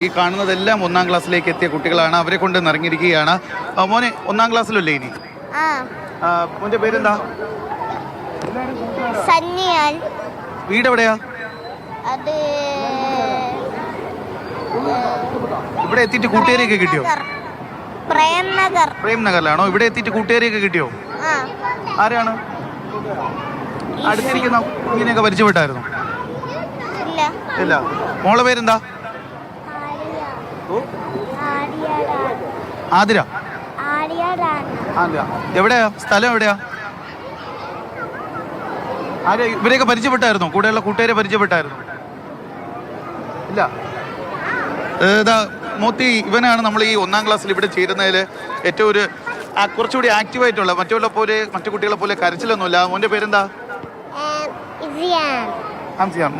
ഈ കാണുന്നതെല്ലാം ഒന്നാം ക്ലാസ്സിലേക്ക് എത്തിയ കുട്ടികളാണ്. അവരെ കൊണ്ട് നിറഞ്ഞിരിക്കുകയാണ്. മോനെ ഒന്നാം ക്ലാസ്സിലല്ലേ ഇനി? മോന്റെ പേരെന്താ? വീട് എവിടെയാ? ഇവിടെ എത്തിയിട്ട് കൂട്ടുകാരിയൊക്കെ കിട്ടിയോ? പ്രേംനഗറിലാണോ? ഇവിടെ എത്തിയിട്ട് കൂട്ടുകാരിയൊക്കെ കിട്ടിയോ? ആരാണ് അടുത്തിരിക്കുന്ന ഇങ്ങനെയൊക്കെ പരിചയപ്പെട്ടായിരുന്നു? ഇല്ല. മോളെ പേരെന്താ? ആതിര. എവിടെയാ സ്ഥലം? എവിടെയാ? ആരെ ഇവരെയൊക്കെ പരിചയപ്പെട്ടായിരുന്നോ? കൂടെയുള്ള കൂട്ടുകാരെ പരിചയപ്പെട്ടായിരുന്നു? ഇല്ല. മോത്തി ഇവനാണ് നമ്മൾ ഈ ഒന്നാം ക്ലാസ്സിൽ ഇവിടെ ചേരുന്നതിൽ ഏറ്റവും ഒരു കുറച്ചുകൂടി ആക്റ്റീവായിട്ടുള്ള മറ്റു കുട്ടികളെ പോലെ കരച്ചിലൊന്നുമില്ല. മോന്റെ പേരെന്താ?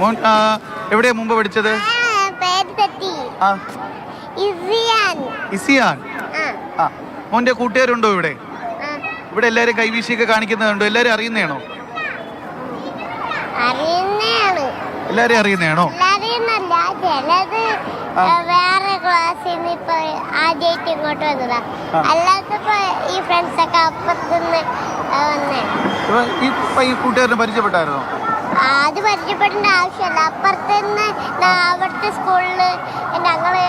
മോൻ എവിടെയാ മുമ്പ് പഠിച്ചത്? ഇസിയാൻ. മോന്റെ കൂട്ടുകാരുണ്ടോ ഇവിടെ? ഇവിടെ എല്ലാരും കൈവീശിയൊക്കെ കാണിക്കുന്നതുണ്ടോ? എല്ലാരും അറിയുന്നതാണോ? എല്ലാരും അറിയുന്നതാണോ? വേറെ ക്ലാസ്സിൽ നിന്ന് ഇപ്പൊ ആദ്യമായിട്ട് ഇങ്ങോട്ട് വന്നതാ. അല്ലാത്തപ്പോ ഈ ഫ്രണ്ട്സ് ഒക്കെ അപ്പുറത്തുനിന്ന് വന്നേ. ഈ കൂട്ടുകാരനെ പരിചയപ്പെട്ടായിരുന്നോ? അത് പരിചയപ്പെടേണ്ട ആവശ്യമല്ല. അപ്പുറത്തുനിന്ന് അവിടുത്തെ സ്കൂളില് ഞങ്ങള്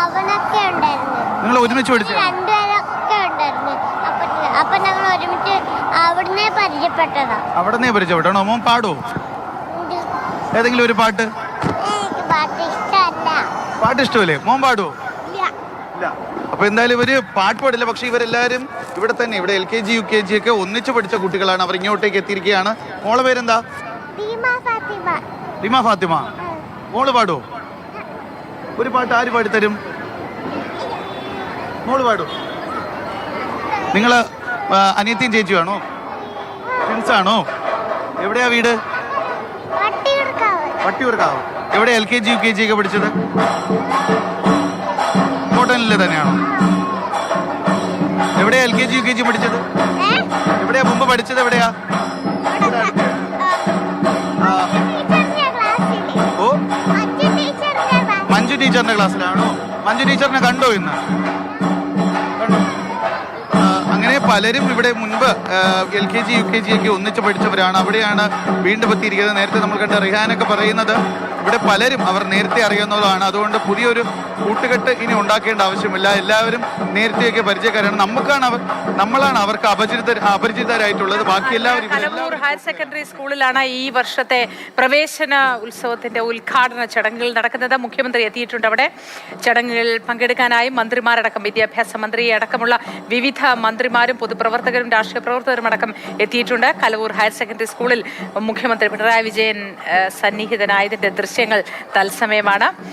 അവനൊക്കെ ഉണ്ടായിരുന്നു. നിങ്ങൾ ഒരുമിച്ച് പഠിച്ചു? രണ്ടുപേരൊക്കെ ഉണ്ടായിരുന്നു. അപ്പൊ ഞങ്ങൾ ഒരുമിച്ച് അവിടുന്ന് പരിചയപ്പെട്ടതാ. അവിടുന്ന് പരിചയപ്പെട്ടോ? മോൻ പാടോ? ഏതെങ്കിലും ഒരു പാട്ട്? എനിക്ക് പാട്ട് ഇഷ്ടമല്ല. പാട്ട് ഇഷ്ടമല്ലേ? മോൻ പാടുവോ? ഇല്ല. അപ്പൊ എന്തായാലും ഇവര് പാട്ട് പാടില്ല. പക്ഷെ ഇവരെല്ലാരും ഇവിടെ തന്നെ ഇവിടെ LKG UKG ഒക്കെ ഒന്നിച്ച് പഠിച്ച കുട്ടികളാണ്. അവർ ഇങ്ങോട്ടേക്ക് എത്തിയിരിക്കുകയാണ്. മോളെ പേരെന്താ? റീമ ഫാത്തിമ. മോള് പാടുവോ? ഒരു പാട്ട് ആര് പാടിത്തരും? മോള് പാടൂ. നിങ്ങള് അനിയത്തിയും ചേച്ചിയാണോ? ഫ്രണ്ട്സ് ആണോ? എവിടെയാ വീട്? വട്ടിയൂർക്കാവ്. എവിടെ LKG UKG ഒക്കെ പഠിച്ചത്? കോട്ടണിലെ തന്നെയാണോ? എവിടെയാ LKG UKG പഠിച്ചത്? എവിടെയാ മുമ്പ് പഠിച്ചത്? എവിടെയാ? മഞ്ജു ടീച്ചറിന്റെ ക്ലാസ്സിലാണോ? മഞ്ജു ടീച്ചറിനെ കണ്ടോ ഇന്ന്? അങ്ങനെ പലരും ഇവിടെ മുൻപ് LKG UKG ഒക്കെ ഒന്നിച്ച് പഠിച്ചവരാണ്. അവിടെയാണ് വീണ്ടും എത്തിയിരിക്കുന്നത്. നേരത്തെ നമ്മൾ കണ്ട റിഹാനൊക്കെ പറയുന്നത് ഇവിടെ പലരും അവർ നേരത്തെ അറിയുന്നതാണ്. അതുകൊണ്ട് പുതിയൊരു കൂട്ടുകെട്ട് ഇനി ഉണ്ടാക്കേണ്ട ആവശ്യമില്ല. എല്ലാവരും നേരത്തെയൊക്കെ പരിചയക്കാരാണ്. നമ്മളാണ് അവർക്ക് അപരിചിതരായിട്ടുള്ളത്. ബാക്കി എല്ലാവരും. കലവൂർ ഹയർ സെക്കൻഡറി സ്കൂളിലാണ് ഈ വർഷത്തെ പ്രവേശന ഉത്സവത്തിന്റെ ഉദ്ഘാടന ചടങ്ങുകൾ നടക്കുന്നത്. മുഖ്യമന്ത്രി എത്തിയിട്ടുണ്ട്. അവിടെ ചടങ്ങുകളിൽ പങ്കെടുക്കാനായി മന്ത്രിമാരടക്കം വിദ്യാഭ്യാസ മന്ത്രി അടക്കമുള്ള വിവിധ മന്ത്രിമാരും പൊതുപ്രവർത്തകരും രാഷ്ട്രീയ പ്രവർത്തകരും അടക്കം എത്തിയിട്ടുണ്ട്. കലവൂർ ഹയർ സെക്കൻഡറി സ്കൂളിൽ മുഖ്യമന്ത്രി പിണറായി വിജയൻ സന്നിഹിതനായതിന്റെ ദൃശ്യങ്ങൾ തത്സമയമാണ്.